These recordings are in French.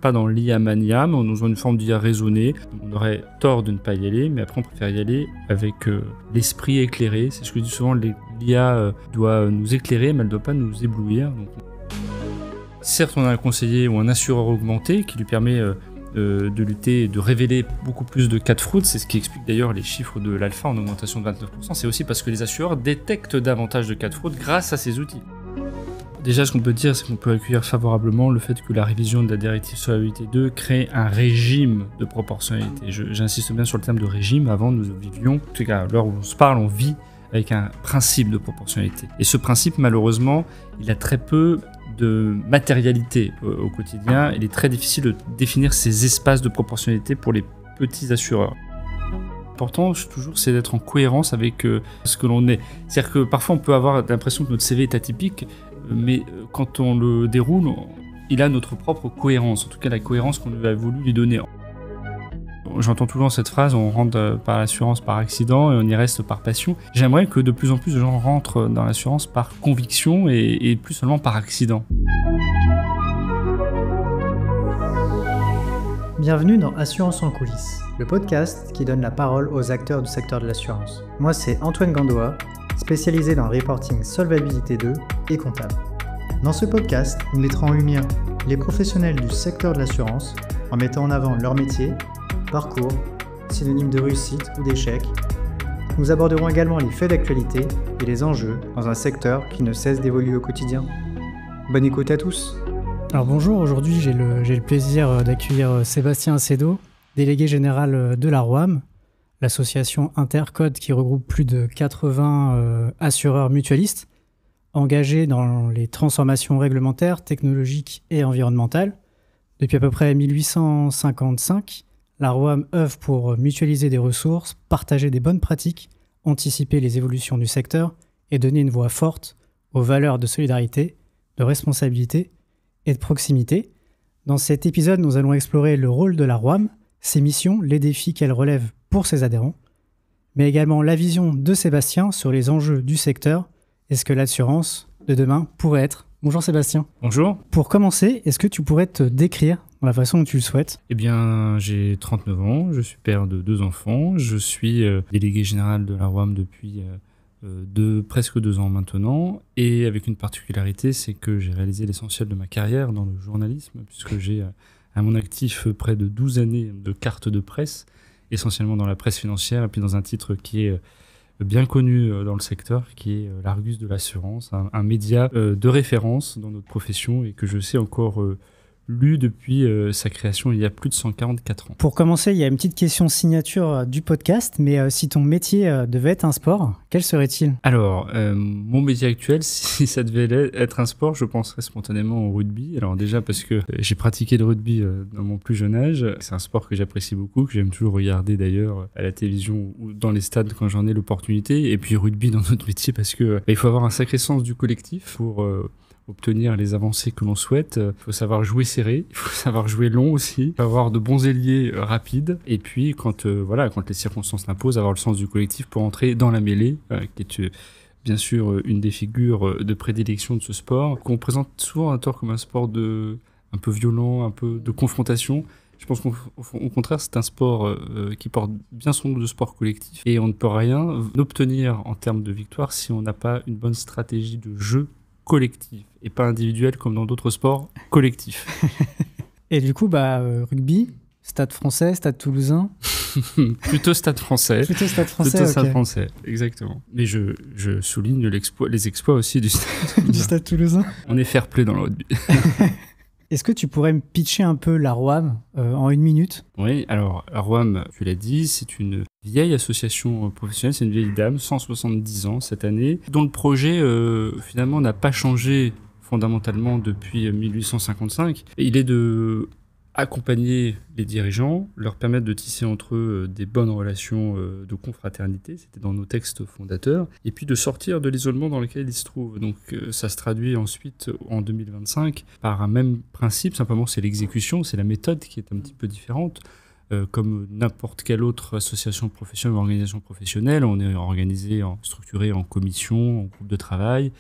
pas dans l'IA mania, mais on est dans une forme d'IA raisonnée. On aurait tort de ne pas y aller, mais après on préfère y aller avec l'esprit éclairé. C'est ce que je dis souvent, l'IA doit nous éclairer, mais elle ne doit pas nous éblouir. Donc, certes, on a un conseiller ou un assureur augmenté qui lui permet de lutter et de révéler beaucoup plus de cas de fraude. C'est ce qui explique d'ailleurs les chiffres de l'alpha en augmentation de 29%. C'est aussi parce que les assureurs détectent davantage de cas de fraude grâce à ces outils. Déjà, ce qu'on peut dire, c'est qu'on peut accueillir favorablement le fait que la révision de la directive solvabilité 2 crée un régime de proportionnalité. J'insiste bien sur le terme de régime. Avant, nous vivions, en tout cas à l'heure où on se parle, on vit avec un principe de proportionnalité. Et ce principe, malheureusement, il a très peu de matérialité au quotidien. Il est très difficile de définir ces espaces de proportionnalité pour les petits assureurs. L'important, toujours, c'est d'être en cohérence avec ce que l'on est. C'est-à-dire que parfois, on peut avoir l'impression que notre CV est atypique, mais quand on le déroule, il a notre propre cohérence, en tout cas la cohérence qu'on a voulu lui donner. J'entends toujours cette phrase, on rentre par l'assurance par accident et on y reste par passion. J'aimerais que de plus en plus de gens rentrent dans l'assurance par conviction et plus seulement par accident. Bienvenue dans Assurance en coulisses, le podcast qui donne la parole aux acteurs du secteur de l'assurance. Moi, c'est Antoine Gandoa, spécialisé dans le reporting solvabilité 2 et comptable. Dans ce podcast, nous mettrons en lumière les professionnels du secteur de l'assurance en mettant en avant leur métier, parcours, synonyme de réussite ou d'échec. Nous aborderons également les faits d'actualité et les enjeux dans un secteur qui ne cesse d'évoluer au quotidien. Bonne écoute à tous. Alors bonjour, aujourd'hui j'ai le plaisir d'accueillir Sébastien Acedo, délégué général de la ROAM, l'association Intercode qui regroupe plus de 80 assureurs mutualistes engagés dans les transformations réglementaires, technologiques et environnementales. Depuis à peu près 1855, la ROAM œuvre pour mutualiser des ressources, partager des bonnes pratiques, anticiper les évolutions du secteur et donner une voix forte aux valeurs de solidarité, de responsabilité et de proximité. Dans cet épisode, nous allons explorer le rôle de la ROAM, ses missions, les défis qu'elle relève pour ses adhérents, mais également la vision de Sébastien sur les enjeux du secteur et ce que l'assurance de demain pourrait être. Bonjour Sébastien. Bonjour. Pour commencer, est-ce que tu pourrais te décrire dans la façon dont tu le souhaites ? Eh bien, j'ai 39 ans, je suis père de 2 enfants, je suis délégué général de la ROAM depuis presque 2 ans maintenant, et avec une particularité, c'est que j'ai réalisé l'essentiel de ma carrière dans le journalisme, puisque j'ai à mon actif près de 12 années de cartes de presse, essentiellement dans la presse financière, et puis dans un titre qui est bien connu dans le secteur, qui est l'Argus de l'assurance, un média de référence dans notre profession, et que je sais encore lu depuis sa création il y a plus de 144 ans. Pour commencer, il y a une petite question signature du podcast, mais si ton métier devait être un sport, quel serait-il ? Alors, mon métier actuel, si ça devait être un sport, je penserais spontanément au rugby. Alors déjà parce que j'ai pratiqué le rugby dans mon plus jeune âge. C'est un sport que j'apprécie beaucoup, que j'aime toujours regarder d'ailleurs à la télévision ou dans les stades quand j'en ai l'opportunité. Et puis rugby dans notre métier parce que il faut avoir un sacré sens du collectif pour obtenir les avancées que l'on souhaite. Il faut savoir jouer serré, il faut savoir jouer long aussi, il faut avoir de bons ailiers rapides, et puis quand les circonstances l'imposent, avoir le sens du collectif pour entrer dans la mêlée, qui est bien sûr une des figures de prédilection de ce sport, qu'on présente souvent à tort comme un sport un peu violent, un peu de confrontation. Je pense qu'au contraire, c'est un sport qui porte bien son nom de sport collectif, et on ne peut rien obtenir en termes de victoire si on n'a pas une bonne stratégie de jeu collectif et pas individuel comme dans d'autres sports collectifs. Et du coup, rugby, Stade français, Stade toulousain. Plutôt Stade français. Plutôt Stade français. Plutôt Stade français, exactement. Mais je souligne les exploits aussi du Stade toulousain. On est fair play dans le rugby. Est-ce que tu pourrais me pitcher un peu la ROAM en 1 minute ? Oui, alors la ROAM, tu l'as dit, c'est une vieille association professionnelle, c'est une vieille dame, 170 ans cette année, dont le projet finalement n'a pas changé fondamentalement depuis 1855. Et il est de accompagner les dirigeants, leur permettre de tisser entre eux des bonnes relations de confraternité, c'était dans nos textes fondateurs, et puis de sortir de l'isolement dans lequel ils se trouvent. Donc ça se traduit ensuite en 2025 par un même principe, simplement c'est l'exécution, c'est la méthode qui est un petit peu différente. Comme n'importe quelle autre association professionnelle ou organisation professionnelle, on est structuré en commission, en groupe de travail.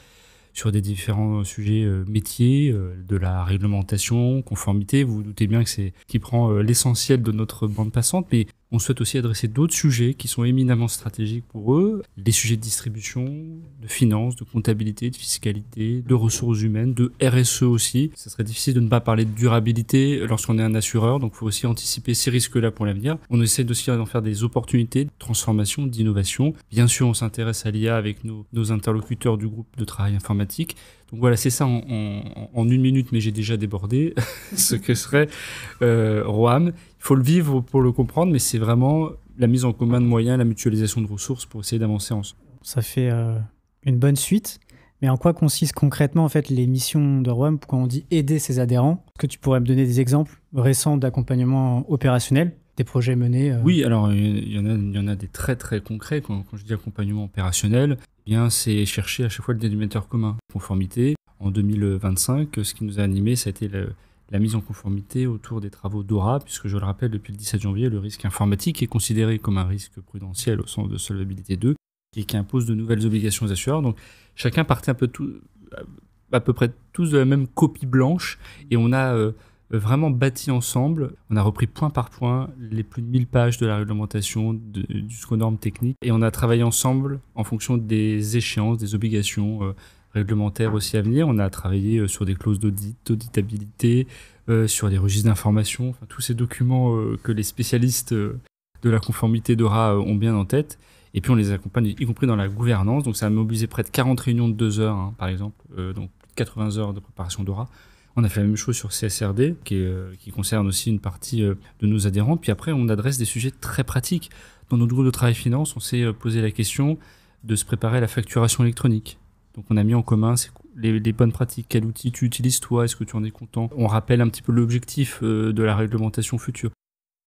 sur des différents sujets métiers, de la réglementation, conformité. Vous vous doutez bien que c'est qui prend l'essentiel de notre bande passante, mais on souhaite aussi adresser d'autres sujets qui sont éminemment stratégiques pour eux, des sujets de distribution, de finance, de comptabilité, de fiscalité, de ressources humaines, de RSE aussi. Ça serait difficile de ne pas parler de durabilité lorsqu'on est un assureur, donc il faut aussi anticiper ces risques-là pour l'avenir. On essaie aussi d'en faire des opportunités de transformation, d'innovation. Bien sûr, on s'intéresse à l'IA avec nos interlocuteurs du groupe de travail informatique. Donc voilà, c'est ça en une minute, mais j'ai déjà débordé ce que serait ROAM. Il faut le vivre pour le comprendre, mais c'est vraiment la mise en commun de moyens, la mutualisation de ressources pour essayer d'avancer ensemble. Ça fait une bonne suite. Mais en quoi consistent concrètement en fait, les missions de ROAM quand on dit aider ses adhérents? Est-ce que tu pourrais me donner des exemples récents d'accompagnement opérationnel, des projets menés Oui, alors il y en a des très très concrets. Quand je dis accompagnement opérationnel, eh bien, c'est chercher à chaque fois le dénominateur commun. Conformité, en 2025, ce qui nous a animés, ça a été la mise en conformité autour des travaux DORA, puisque je le rappelle, depuis le 17 janvier, le risque informatique est considéré comme un risque prudentiel au sens de solvabilité 2 et qui impose de nouvelles obligations aux assureurs. Donc chacun partait à peu près tous de la même copie blanche et on a vraiment bâti ensemble. On a repris point par point les plus de 1000 pages de la réglementation jusqu'aux normes techniques et on a travaillé ensemble en fonction des échéances, des obligations réglementaires aussi à venir. On a travaillé sur des clauses d'auditabilité, sur des registres d'information, enfin, tous ces documents que les spécialistes de la conformité DORA ont bien en tête. Et puis on les accompagne, y compris dans la gouvernance. Donc ça a mobilisé près de 40 réunions de 2 heures, par exemple, donc 80 heures de préparation DORA. On a fait la même chose sur CSRD, qui concerne aussi une partie de nos adhérents. Puis après, on adresse des sujets très pratiques. Dans notre groupe de travail finance, on s'est posé la question de se préparer à la facturation électronique. Donc on a mis en commun les bonnes pratiques. Quel outil tu utilises toi? Est-ce que tu en es content? On rappelle un petit peu l'objectif de la réglementation future.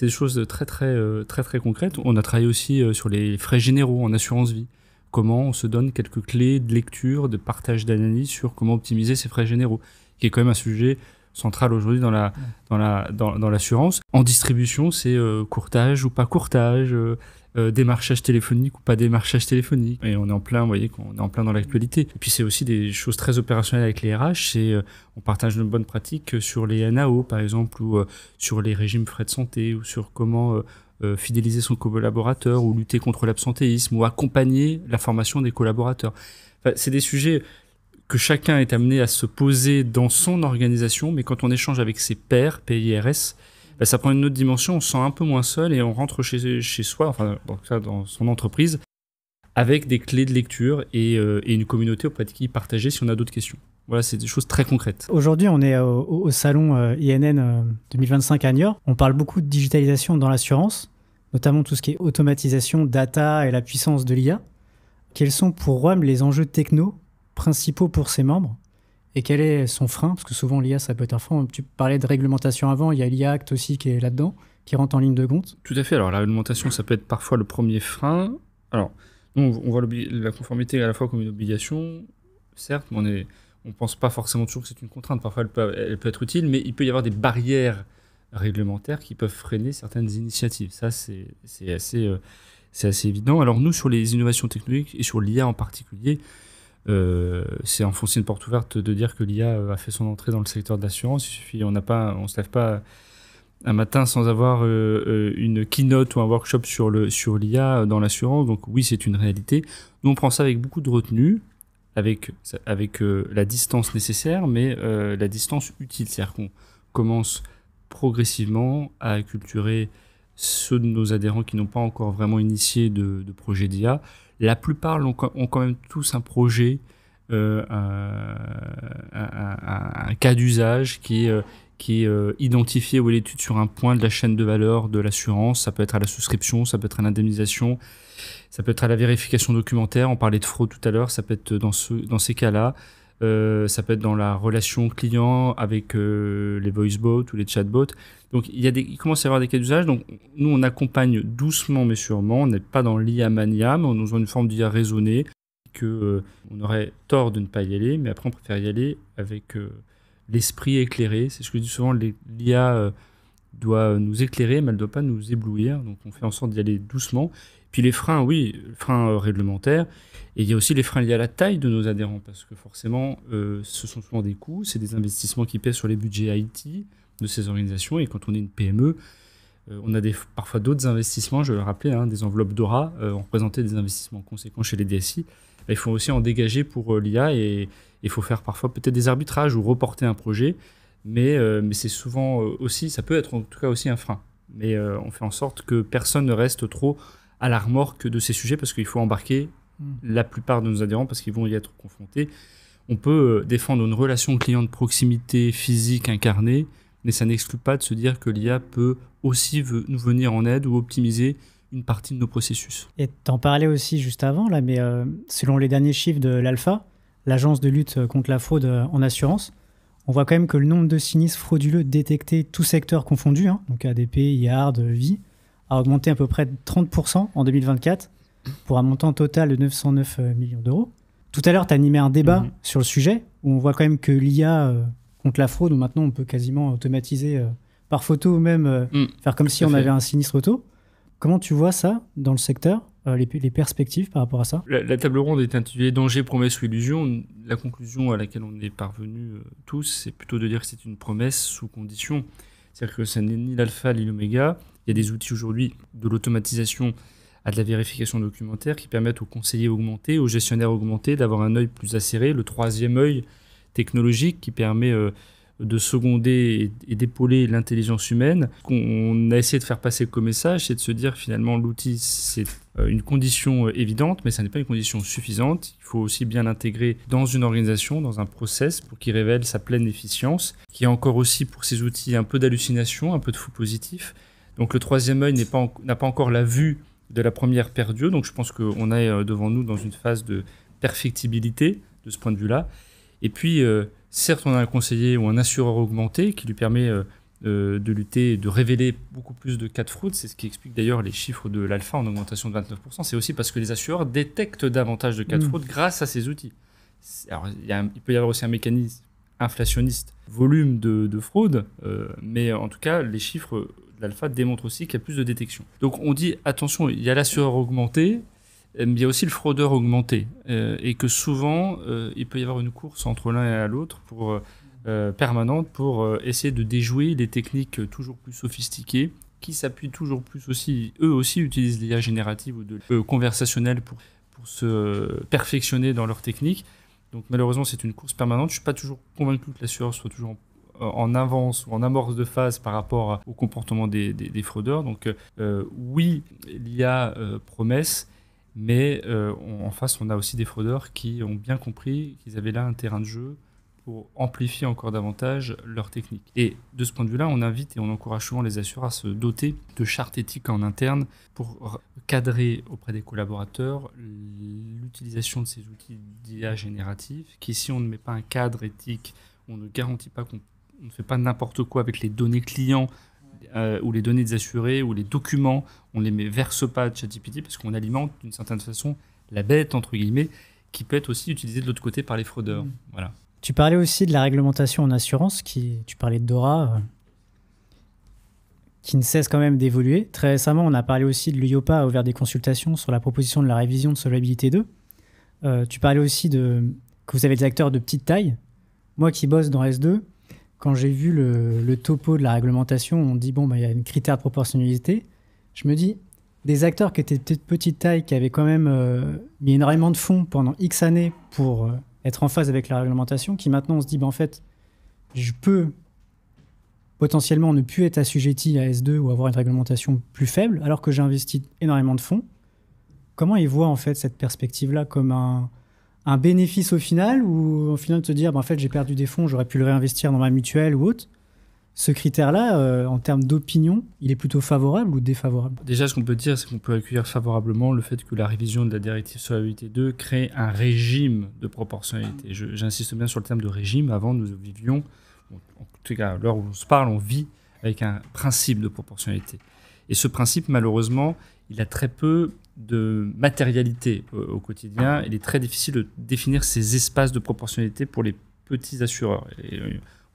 C'est des choses très concrètes. On a travaillé aussi sur les frais généraux en assurance vie. Comment on se donne quelques clés de lecture, de partage d'analyse sur comment optimiser ces frais généraux, qui est quand même un sujet central aujourd'hui dans l'assurance. En distribution, c'est courtage ou pas courtage, démarchage téléphonique ou pas démarchage téléphonique. Et on est en plein, vous voyez, on est en plein dans l'actualité. Et puis c'est aussi des choses très opérationnelles avec les RH. On partage de bonnes pratiques sur les NAO, par exemple, ou sur les régimes frais de santé, ou sur comment fidéliser son collaborateur, ou lutter contre l'absentéisme, ou accompagner la formation des collaborateurs. Enfin, c'est des sujets que chacun est amené à se poser dans son organisation, mais quand on échange avec ses pairs, PIRS, ça prend une autre dimension, on se sent un peu moins seul et on rentre chez soi, enfin dans son entreprise, avec des clés de lecture et une communauté auprès de qui partager si on a d'autres questions. Voilà, c'est des choses très concrètes. Aujourd'hui, on est au salon INN 2025 à Niort. On parle beaucoup de digitalisation dans l'assurance, notamment tout ce qui est automatisation, data et la puissance de l'IA. Quels sont pour ROAM les enjeux techno principaux pour ses membres? Et quel est son frein? Parce que souvent, l'IA, ça peut être un frein. Tu parlais de réglementation avant, il y a l'IA Act aussi qui est là-dedans, qui rentre en ligne de compte. Tout à fait. Alors, la réglementation, ça peut être parfois le premier frein. Alors, nous, on voit la conformité à la fois comme une obligation, certes, mais on pense pas forcément toujours que c'est une contrainte. Parfois, elle peut être utile, mais il peut y avoir des barrières réglementaires qui peuvent freiner certaines initiatives. Ça, c'est assez évident. Alors, nous, sur les innovations technologiques et sur l'IA en particulier, c'est enfoncer une porte ouverte de dire que l'IA a fait son entrée dans le secteur de l'assurance. Il suffit, on se lève pas un matin sans avoir une keynote ou un workshop sur l'IA dans l'assurance. Donc oui, c'est une réalité. Nous, on prend ça avec beaucoup de retenue, avec la distance nécessaire, mais la distance utile. C'est-à-dire qu'on commence progressivement à acculturer ceux de nos adhérents qui n'ont pas encore vraiment initié de projet d'IA. La plupart ont quand même tous un projet, un cas d'usage qui est identifié ou l'étude sur un point de la chaîne de valeur de l'assurance. Ça peut être à la souscription, ça peut être à l'indemnisation, ça peut être à la vérification documentaire. On parlait de fraude tout à l'heure, ça peut être dans ces cas-là. Ça peut être dans la relation client avec les voice bots ou les chatbots. Donc il commence à y avoir des cas d'usage. Donc nous on accompagne doucement mais sûrement. On n'est pas dans l'IA mania, mais on est dans une forme d'IA raisonnée on aurait tort de ne pas y aller, mais après on préfère y aller avec l'esprit éclairé. C'est ce que je dis souvent, l'IA doit nous éclairer, mais elle ne doit pas nous éblouir. Donc on fait en sorte d'y aller doucement. Puis les freins, oui, freins réglementaires. Et il y a aussi les freins liés à la taille de nos adhérents, parce que forcément, ce sont souvent des coûts, c'est des investissements qui pèsent sur les budgets IT de ces organisations. Et quand on est une PME, on a parfois d'autres investissements, je vais le rappeler, des enveloppes DORA, ont représenté des investissements conséquents chez les DSI. Il faut aussi en dégager pour l'IA et il faut faire parfois peut-être des arbitrages ou reporter un projet. Mais c'est souvent aussi, ça peut être en tout cas aussi un frein. Mais on fait en sorte que personne ne reste trop à la remorque de ces sujets parce qu'il faut embarquer la plupart de nos adhérents parce qu'ils vont y être confrontés. On peut défendre une relation client de proximité physique incarnée, mais ça n'exclut pas de se dire que l'IA peut aussi nous venir en aide ou optimiser une partie de nos processus. Et t'en parlais aussi juste avant, là, mais selon les derniers chiffres de l'Alpha, l'agence de lutte contre la fraude en assurance, on voit quand même que le nombre de sinistres frauduleux détectés, tous secteurs confondus, donc ADP, IARD, Vie, a augmenté à peu près de 30% en 2024 pour un montant total de 909 millions d'euros. Tout à l'heure, tu as animé un débat sur le sujet où on voit quand même que l'IA contre la fraude, où maintenant on peut quasiment automatiser par photo ou même faire comme si on avait un sinistre auto. Comment tu vois ça dans le secteur, les perspectives par rapport à ça? La table ronde est intitulée « Danger, promesse ou illusion ». La conclusion à laquelle on est parvenus tous, c'est plutôt de dire que c'est une promesse sous condition. C'est-à-dire que ce n'est ni l'alpha ni l'oméga. Il y a des outils aujourd'hui de l'automatisation à de la vérification documentaire qui permettent aux conseillers augmentés, aux gestionnaires augmentés d'avoir un œil plus acéré, le troisième œil technologique qui permet de seconder et d'épauler l'intelligence humaine. On a essayé de faire passer comme message, c'est de se dire finalement l'outil c'est une condition évidente, mais ça n'est pas une condition suffisante. Il faut aussi bien l'intégrer dans une organisation, dans un process pour qu'il révèle sa pleine efficience, qu'il y a encore aussi pour ces outils un peu d'hallucination, un peu de faux positif. Donc le troisième œil n'a pas encore la vue de la première paire d'yeux, donc je pense qu'on est devant nous dans une phase de perfectibilité de ce point de vue-là. Et puis, certes, on a un conseiller ou un assureur augmenté qui lui permet de lutter et de révéler beaucoup plus de cas de fraude. C'est ce qui explique d'ailleurs les chiffres de l'alpha en augmentation de 29%. C'est aussi parce que les assureurs détectent davantage de cas de fraude grâce à ces outils. Alors, il peut y avoir aussi un mécanisme inflationniste, volume de fraude, mais en tout cas, les chiffres de l'alpha démontrent aussi qu'il y a plus de détection. Donc on dit, attention, il y a l'assureur augmenté, mais il y a aussi le fraudeur augmenté, et que souvent, il peut y avoir une course entre l'un et l'autre permanente pour essayer de déjouer les techniques toujours plus sophistiquées, qui s'appuient toujours plus aussi, eux aussi utilisent l'IA générative ou de conversationnelle pour se perfectionner dans leurs techniques. Donc malheureusement, c'est une course permanente. Je ne suis pas toujours convaincu que l'assureur soit toujours en avance ou en amorce de phase par rapport au comportement des fraudeurs. Donc oui, l'IA promesse, mais en face, on a aussi des fraudeurs qui ont bien compris qu'ils avaient là un terrain de jeu pour amplifier encore davantage leur technique. Et de ce point de vue-là, on invite et on encourage souvent les assureurs à se doter de chartes éthiques en interne pour cadrer auprès des collaborateurs l'utilisation de ces outils d'IA générative, qui si on ne met pas un cadre éthique, on ne garantit pas qu'on ne fait pas n'importe quoi avec les données clients ou les données des assurés ou les documents, on ne les verse pas à ChatGPT parce qu'on alimente d'une certaine façon la bête, entre guillemets, qui peut être aussi utilisée de l'autre côté par les fraudeurs. Voilà. Tu parlais aussi de la réglementation en assurance, tu parlais de DORA, qui ne cesse quand même d'évoluer. Très récemment, on a parlé aussi de l'UIOPA a ouvert des consultations sur la proposition de la révision de Solvabilité 2. Tu parlais aussi que vous avez des acteurs de petite taille. Moi qui bosse dans S2, quand j'ai vu le topo de la réglementation, on dit il y a un critère de proportionnalité. Je me dis, des acteurs qui étaient de petite taille, qui avaient quand même mis énormément de fonds pendant X années pour être en phase avec la réglementation, qui maintenant on se dit, en fait, je peux potentiellement ne plus être assujetti à S2 ou avoir une réglementation plus faible, alors que j'ai investi énormément de fonds. Comment ils voient en fait cette perspective-là comme un bénéfice au final, ou au final de se dire, en fait, j'ai perdu des fonds, j'aurais pu le réinvestir dans ma mutuelle ou autre? Ce critère-là, en termes d'opinion, il est plutôt favorable ou défavorable? Déjà, ce qu'on peut dire, c'est qu'on peut accueillir favorablement le fait que la révision de la directive Solvabilité 2 crée un régime de proportionnalité. J'insiste bien sur le terme de régime. Avant, nous vivions, en tout cas, à l'heure où on se parle, on vit avec un principe de proportionnalité. Et ce principe, malheureusement, il a très peu de matérialité au quotidien. Il est très difficile de définir ces espaces de proportionnalité pour les petits assureurs. Et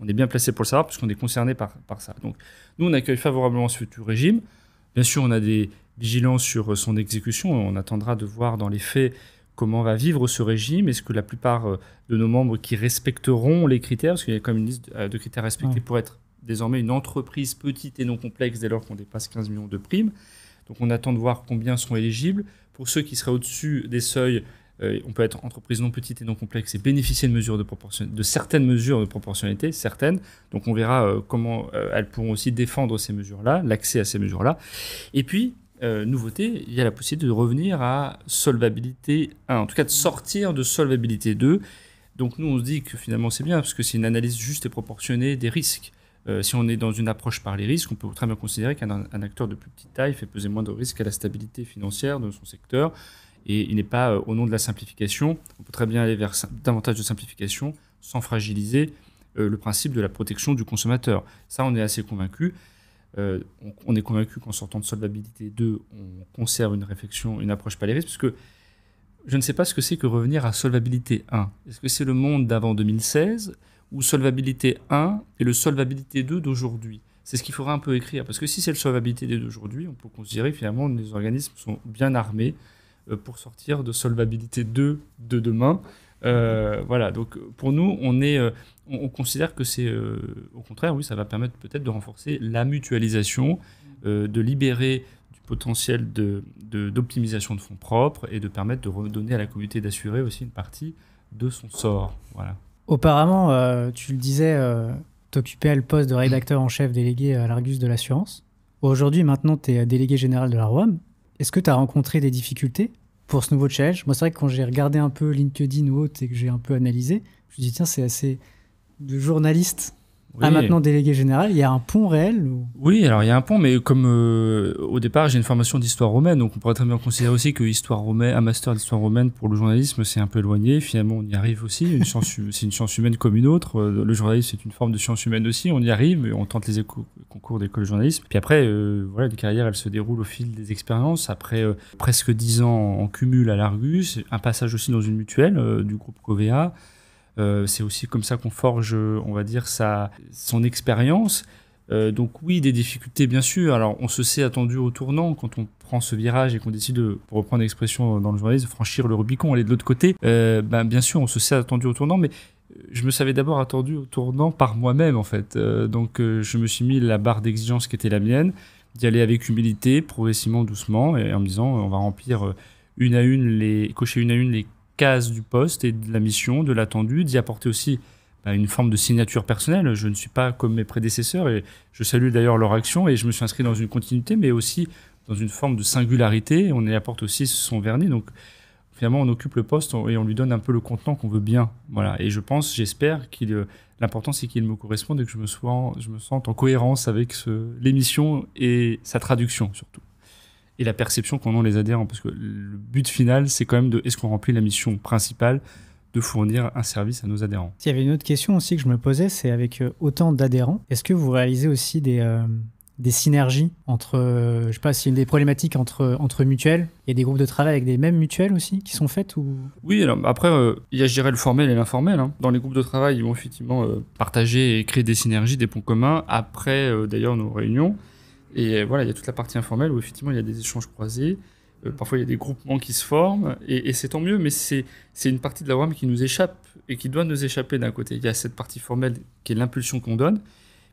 on est bien placé pour le savoir puisqu'on est concerné par ça. Donc, nous, on accueille favorablement ce futur régime. Bien sûr, on a des vigilants sur son exécution. On attendra de voir dans les faits comment va vivre ce régime. Est-ce que la plupart de nos membres qui respecteront les critères, parce qu'il y a quand même une liste de critères respectés pour être désormais une entreprise petite et non complexe dès lors qu'on dépasse 15 millions de primes. Donc on attend de voir combien sont éligibles. Pour ceux qui seraient au-dessus des seuils, on peut être entreprise non petite et non complexe et bénéficier de certaines mesures de proportionnalité, certaines. Donc on verra comment elles pourront aussi défendre ces mesures-là, l'accès à ces mesures-là. Et puis, nouveauté, il y a la possibilité de revenir à solvabilité 1, en tout cas de sortir de solvabilité 2. Donc nous, on se dit que finalement c'est bien, parce que c'est une analyse juste et proportionnée des risques. Si on est dans une approche par les risques, on peut très bien considérer qu'un acteur de plus petite taille fait peser moins de risques à la stabilité financière de son secteur. Et il n'est pas au nom de la simplification. On peut très bien aller vers davantage de simplification sans fragiliser le principe de la protection du consommateur. Ça, on est assez convaincu. On est convaincu qu'en sortant de solvabilité 2, on conserve une réflexion, une approche par les risques, parce que je ne sais pas ce que c'est que revenir à solvabilité 1. Est-ce que c'est le monde d'avant 2016 ou solvabilité 1 et le solvabilité 2 d'aujourd'hui? C'est ce qu'il faudra un peu écrire, parce que si c'est le solvabilité 2 d'aujourd'hui, on peut considérer que finalement les organismes sont bien armés pour sortir de solvabilité 2 de demain. Voilà, donc pour nous, on considère que c'est, au contraire, oui, ça va permettre peut-être de renforcer la mutualisation, de libérer du potentiel d'optimisation de fonds propres et de permettre de redonner à la communauté d'assurés aussi une partie de son sort. Voilà. Auparavant, tu le disais, tu occupais le poste de rédacteur en chef délégué à l'Argus de l'assurance. Aujourd'hui, maintenant, tu es délégué général de la ROAM. Est-ce que tu as rencontré des difficultés pour ce nouveau challenge? Moi, c'est vrai que quand j'ai regardé un peu LinkedIn ou autre et que j'ai un peu analysé, je me dis, tiens, c'est assez de journaliste à maintenant délégué général. Il y a un pont réel ou... Oui, alors il y a un pont, mais comme au départ, j'ai une formation d'histoire romaine, donc on pourrait très bien considérer aussi que un master d'histoire romaine pour le journalisme, c'est un peu éloigné. Finalement, on y arrive aussi. C'est une science humaine comme une autre. Le journalisme, c'est une forme de science humaine aussi. On y arrive, on tente les concours d'école de journalisme. Puis après, voilà, une carrière, elle se déroule au fil des expériences. Après presque 10 ans en cumul à l'Argus, un passage aussi dans une mutuelle du groupe Covea. C'est aussi comme ça qu'on forge, on va dire, son expérience. Donc oui, des difficultés, bien sûr. Alors, on se sait attendu au tournant quand on prend ce virage et qu'on décide de, pour reprendre l'expression dans le journalisme, de franchir le Rubicon, aller de l'autre côté. Bien sûr, on se sait attendu au tournant, mais je me savais d'abord attendu au tournant par moi-même, en fait. Donc, je me suis mis la barre d'exigence qui était la mienne, d'y aller avec humilité, progressivement, doucement, et en me disant, on va remplir cocher une à une les cases du poste et de la mission, de l'attendu, d'y apporter aussi une forme de signature personnelle. Je ne suis pas comme mes prédécesseurs et je salue d'ailleurs leur action et je me suis inscrit dans une continuité, mais aussi dans une forme de singularité. On y apporte aussi son vernis. Donc finalement, on occupe le poste et on lui donne un peu le contenant qu'on veut bien. Voilà. Et j'espère l'important, c'est qu'il me corresponde et que je me sente en cohérence avec l'émission et sa traduction surtout. Et la perception qu'en ont les adhérents, parce que le but final, c'est quand même est-ce qu'on remplit la mission principale de fournir un service à nos adhérents. Il y avait une autre question aussi que je me posais, c'est avec autant d'adhérents, est-ce que vous réalisez aussi des synergies entre, je ne sais pas s'il y a des problématiques entre mutuelles, il y a des groupes de travail avec des mêmes mutuelles aussi qui sont faites ou... Oui, alors après, il y a, je dirais, le formel et l'informel. Hein. Dans les groupes de travail, ils vont effectivement partager et créer des synergies, des ponts communs, après d'ailleurs nos réunions. Et voilà, il y a toute la partie informelle où effectivement il y a des échanges croisés. Parfois il y a des groupements qui se forment et c'est tant mieux, mais c'est une partie de la ROAM qui nous échappe et qui doit nous échapper d'un côté. Il y a cette partie formelle qui est l'impulsion qu'on donne.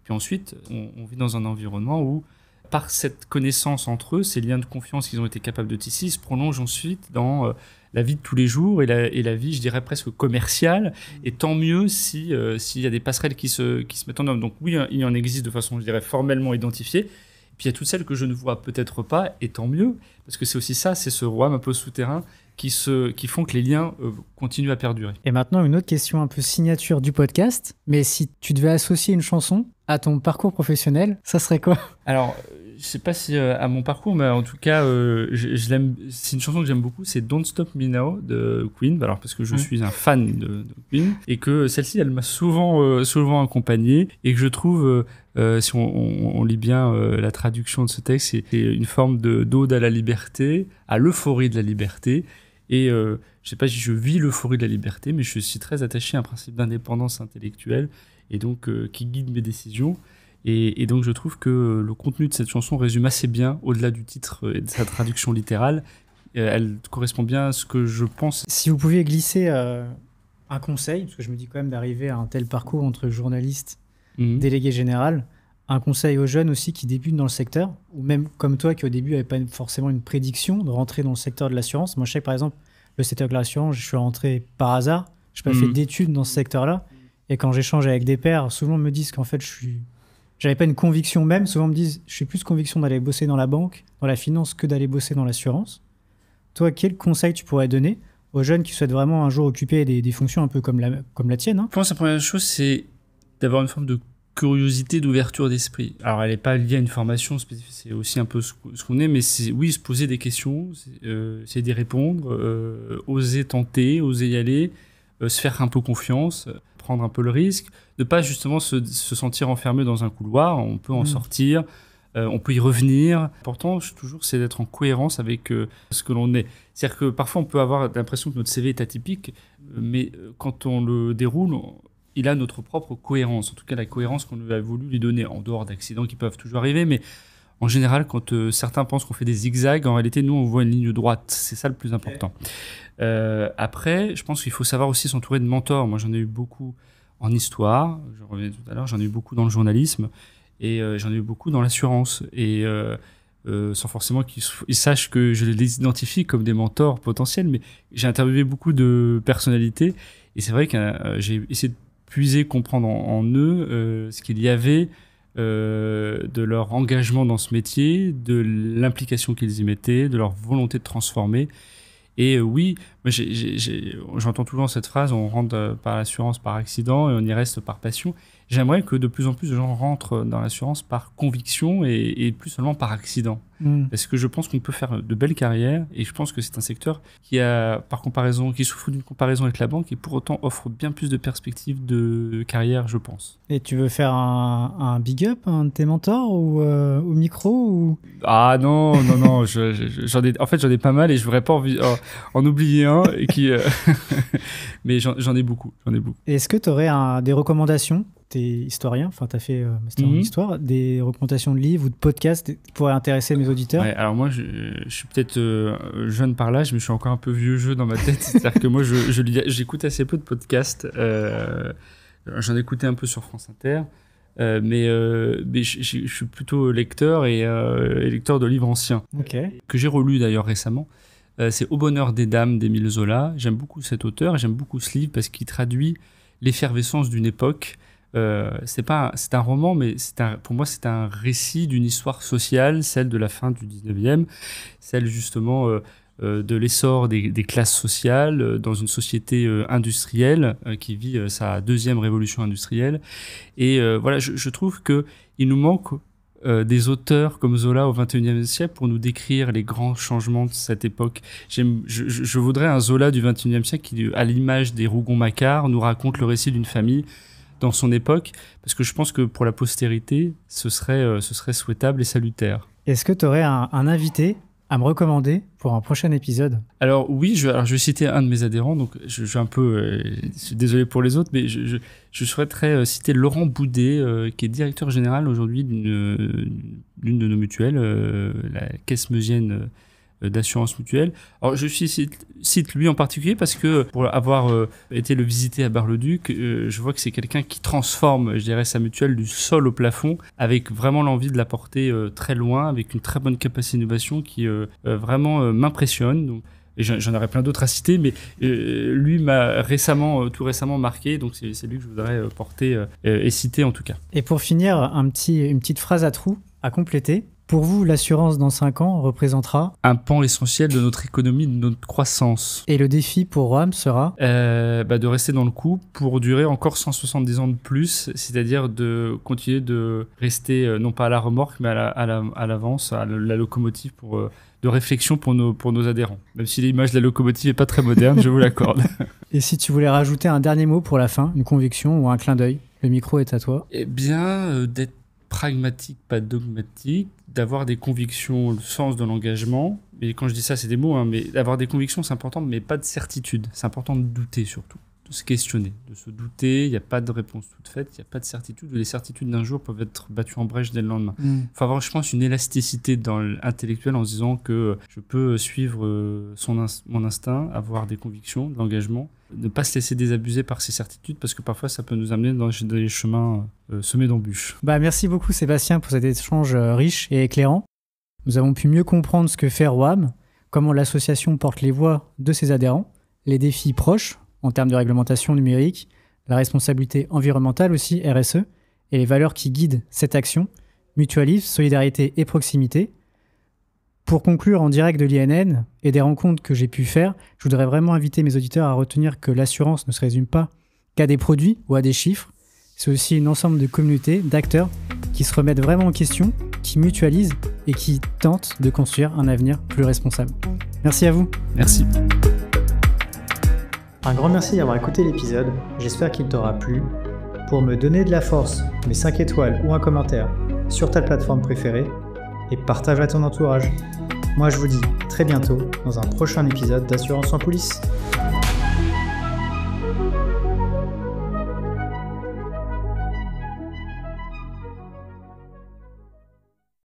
Puis ensuite, on vit dans un environnement où, par cette connaissance entre eux, ces liens de confiance qu'ils ont été capables de tisser, se prolongent ensuite dans la vie de tous les jours et la vie, je dirais, presque commerciale. Et tant mieux s'il y a des passerelles qui se mettent en œuvre. Donc oui, il en existe de façon, je dirais, formellement identifiée. Puis il y a toutes celles que je ne vois peut-être pas, et tant mieux, parce que c'est aussi ça, c'est ce ROAM un peu souterrain qui font que les liens continuent à perdurer. Et maintenant, une autre question un peu signature du podcast, mais si tu devais associer une chanson à ton parcours professionnel, ça serait quoi? Alors, je ne sais pas si à mon parcours, mais en tout cas, je l'aime. C'est une chanson que j'aime beaucoup, c'est Don't Stop Me Now de Queen, alors parce que je suis un fan de Queen, et que celle-ci, elle m'a souvent accompagné, et que je trouve... si on lit bien la traduction de ce texte, c'est une forme d'ode à la liberté, à l'euphorie de la liberté. Et je ne sais pas si je vis l'euphorie de la liberté, mais je suis très attaché à un principe d'indépendance intellectuelle et donc qui guide mes décisions. Et donc je trouve que le contenu de cette chanson résume assez bien, au-delà du titre et de sa traduction littérale, elle correspond bien à ce que je pense. Si vous pouviez glisser un conseil, parce que je me dis quand même d'arriver à un tel parcours entre journaliste, délégué général, un conseil aux jeunes aussi qui débutent dans le secteur, ou même comme toi qui au début n'avait pas forcément une prédiction de rentrer dans le secteur de l'assurance. Moi je sais que par exemple, le secteur de l'assurance, je suis rentré par hasard, je n'ai pas fait d'études dans ce secteur-là, et quand j'échange avec des pairs, souvent on me disent qu'en fait j'avais pas une conviction même, souvent on me disent je suis plus conviction d'aller bosser dans la banque, dans la finance, que d'aller bosser dans l'assurance. Toi, quel conseil tu pourrais donner aux jeunes qui souhaitent vraiment un jour occuper des fonctions un peu comme la tienne, hein? Je pense que la première chose, c'est d'avoir une forme de curiosité, d'ouverture d'esprit. Alors, elle n'est pas liée à une formation spécifique, c'est aussi un peu ce qu'on est, mais c'est, oui, se poser des questions, essayer d'y répondre, oser tenter, oser y aller, se faire un peu confiance, prendre un peu le risque, de pas justement se sentir enfermé dans un couloir, on peut en sortir. On peut y revenir. L'important, toujours, c'est d'être en cohérence avec ce que l'on est. C'est-à-dire que parfois, on peut avoir l'impression que notre CV est atypique, mais quand on le déroule, il a notre propre cohérence. En tout cas, la cohérence qu'on a voulu lui donner, en dehors d'accidents qui peuvent toujours arriver. Mais en général, quand certains pensent qu'on fait des zigzags, en réalité, nous, on voit une ligne droite. C'est ça le plus important. Après, je pense qu'il faut savoir aussi s'entourer de mentors. Moi, j'en ai eu beaucoup en histoire. Je revenais tout à l'heure, j'en ai eu beaucoup dans le journalisme. Et j'en ai eu beaucoup dans l'assurance. Et sans forcément qu'ils sachent que je les identifie comme des mentors potentiels, mais j'ai interviewé beaucoup de personnalités. Et c'est vrai que j'ai essayé de puiser, comprendre en eux ce qu'il y avait de leur engagement dans ce métier, de l'implication qu'ils y mettaient, de leur volonté de transformer. Et oui, moi j'entends toujours cette phrase, on rentre par l'assurance par accident et on y reste par passion. J'aimerais que de plus en plus de gens rentrent dans l'assurance par conviction et plus seulement par accident. Parce que je pense qu'on peut faire de belles carrières et je pense que c'est un secteur qui souffre d'une comparaison avec la banque et pour autant offre bien plus de perspectives de carrière, je pense. Et tu veux faire un big up, un de tes mentors ou au micro ou... Ah non, j'en ai pas mal et je voudrais pas en oublier un qui mais j'en ai beaucoup. Et est-ce que tu aurais des recommandations? T'es historien, enfin t'as fait master en histoire, des recommandations de livres ou de podcasts qui pourraient intéresser mes auditeurs? Ouais, alors moi je suis peut-être jeune par l'âge, mais je suis encore un peu vieux jeu dans ma tête. C'est-à-dire que moi j'écoute assez peu de podcasts. J'en écoutais un peu sur France Inter, mais je suis plutôt lecteur et lecteur de livres anciens que j'ai relus d'ailleurs récemment. C'est Au bonheur des dames d'Émile Zola. J'aime beaucoup cet auteur et j'aime beaucoup ce livre parce qu'il traduit l'effervescence d'une époque. C'est un roman, mais pour moi, c'est un récit d'une histoire sociale, celle de la fin du 19e, celle justement de l'essor des classes sociales dans une société industrielle qui vit sa deuxième révolution industrielle. Et voilà, je trouve qu'il nous manque des auteurs comme Zola au XXIe siècle pour nous décrire les grands changements de cette époque. Je voudrais un Zola du XXIe siècle qui, à l'image des Rougon-Macquart, nous raconte le récit d'une famille dans son époque, parce que je pense que pour la postérité, ce serait souhaitable et salutaire. Est-ce que tu aurais un invité à me recommander pour un prochain épisode? Alors oui, je vais citer un de mes adhérents, donc je suis un peu je suis désolé pour les autres, mais je souhaiterais citer Laurent Boudet, qui est directeur général aujourd'hui d'une de nos mutuelles, la Caisse Meusienne d'assurance mutuelle. Alors je cite lui en particulier parce que pour avoir été le visiter à Bar-le-Duc, je vois que c'est quelqu'un qui transforme, je dirais, sa mutuelle du sol au plafond avec vraiment l'envie de la porter très loin, avec une très bonne capacité d'innovation qui vraiment m'impressionne. Donc, et j'en aurais plein d'autres à citer, mais lui m'a tout récemment marqué, donc c'est lui que je voudrais porter et citer en tout cas. Et pour finir, une petite phrase à trous à compléter. Pour vous, l'assurance dans 5 ans représentera un pan essentiel de notre économie, de notre croissance. Et le défi pour Roam sera de rester dans le coup pour durer encore 170 ans de plus, c'est-à-dire de continuer de rester non pas à la remorque, mais à l'avance, à la locomotive de réflexion pour nos adhérents. Même si l'image de la locomotive n'est pas très moderne, je vous l'accorde. Et si tu voulais rajouter un dernier mot pour la fin, une conviction ou un clin d'œil, le micro est à toi. Eh bien, d'être pragmatique, pas dogmatique, d'avoir des convictions, le sens de l'engagement. Et quand je dis ça, c'est des mots, mais d'avoir des convictions, c'est important, mais pas de certitude. C'est important de douter surtout. se questionner, de se douter. Il n'y a pas de réponse toute faite, il n'y a pas de certitude. Les certitudes d'un jour peuvent être battues en brèche dès le lendemain. Il faut avoir, je pense, une élasticité intellectuelle en se disant que je peux suivre mon instinct, avoir des convictions, de l'engagement, ne pas se laisser désabuser par ces certitudes parce que parfois ça peut nous amener dans des chemins semés d'embûches. Merci beaucoup Sébastien pour cet échange riche et éclairant. Nous avons pu mieux comprendre ce que fait RWAM, comment l'association porte les voix de ses adhérents, les défis proches en termes de réglementation numérique, la responsabilité environnementale aussi, RSE, et les valeurs qui guident cette action, mutualisme, solidarité et proximité. Pour conclure en direct de l'INN et des rencontres que j'ai pu faire, je voudrais vraiment inviter mes auditeurs à retenir que l'assurance ne se résume pas qu'à des produits ou à des chiffres. C'est aussi un ensemble de communautés, d'acteurs qui se remettent vraiment en question, qui mutualisent et qui tentent de construire un avenir plus responsable. Merci à vous. Merci. Un grand merci d'avoir écouté l'épisode, j'espère qu'il t'aura plu. Pour me donner de la force, mets 5 étoiles ou un commentaire sur ta plateforme préférée et partage à ton entourage. Moi je vous dis très bientôt dans un prochain épisode d'Assurance sans coulisses.